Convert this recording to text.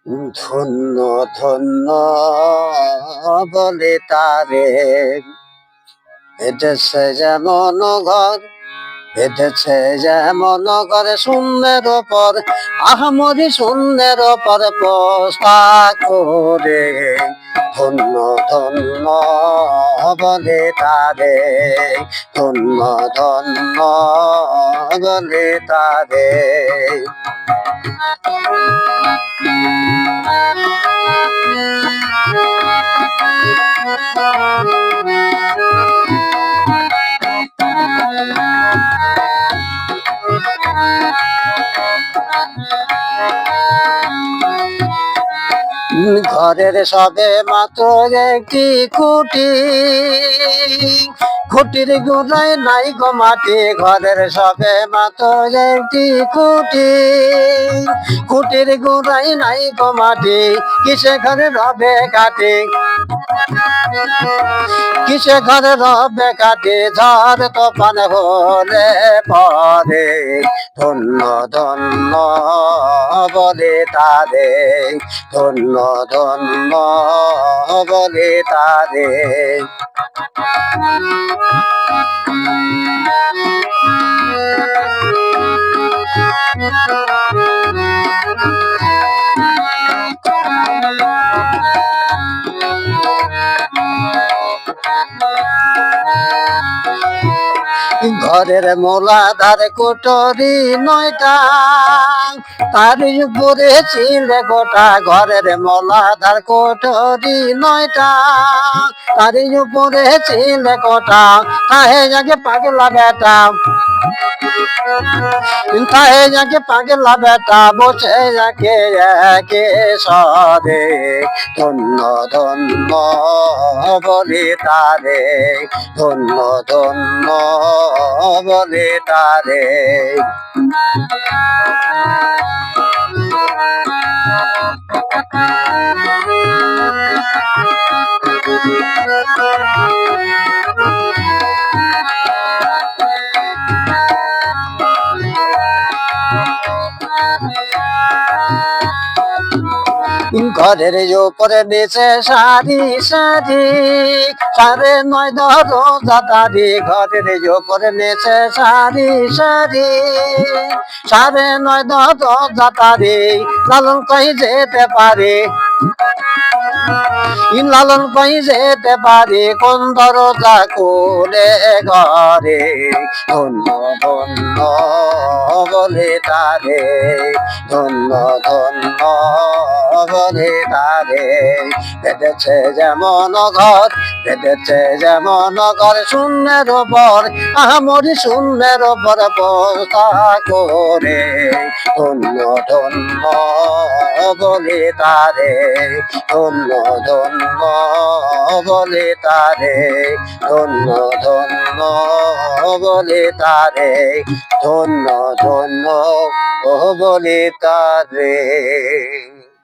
ধন্য ধন্য বলে তারে বেঁধেছে যেমন ঘর, বেঁধেছে যেমন ঘরে শূন্যের ওপর, আহামরি শূন্যের ওপর পোস্তা করে। ধন্য ধন্য বলে তারে, ধন্য ধন্য বলে তারে। ঘরের সবে মাত্র একটি খুঁটি, খুঁটির গোড়ায় নাই গো মাটি। ঘরের সবে মাত্র একটি খুঁটি, খুঁটির গোড়ায় নাই গো মাটি। কিসে ঘরে রবে কাটি, কিসে ঘরে রবে কাটি। ঝড় তোফান হলে পরে ধন্য ধন্য বলে তারে, ধন্য ধন্য বলে তারে। ঘরের মোলাধার কোটরি নয়টা, তার উপরে ছিলে গোটা। ঘরের মোলাধার কোটরি নয়টা, তার উপরে ছিলে গোটা। তাহে যাকে পাগলা বেটা, তাহে যাকে পাগলা বেটা, বসে যাকে একে সরে। ধন্য ধন্য বলে তারে, ধন্য ধন্য বলে তারে। ঘরের উপরে নিচে সারি সারি, 9:30 দরজাদারি। ঘরের উপরে নিচে সারি সারি, 9:30 দরজাদারি। লালন কই যেতে পারে, লালন কই যেতে পারে, কোন দরজা খুলে ঘরে। ধন্য ধন্য বলে তারে, ধন্য ধন্য বলে তারে। বেঁধেছে যেমন ঘর, বেঁধেছে যেমন ঘর শূন্যের ওপর, আহামরি শূন্যের ওপর পোস্তা করে। ধন্য ধন্য বলে তারে, ধন্য ধন্য বলে তারে, ধন্য ধন্য বলে তারে, ধন্য ধন্য বলে তারে।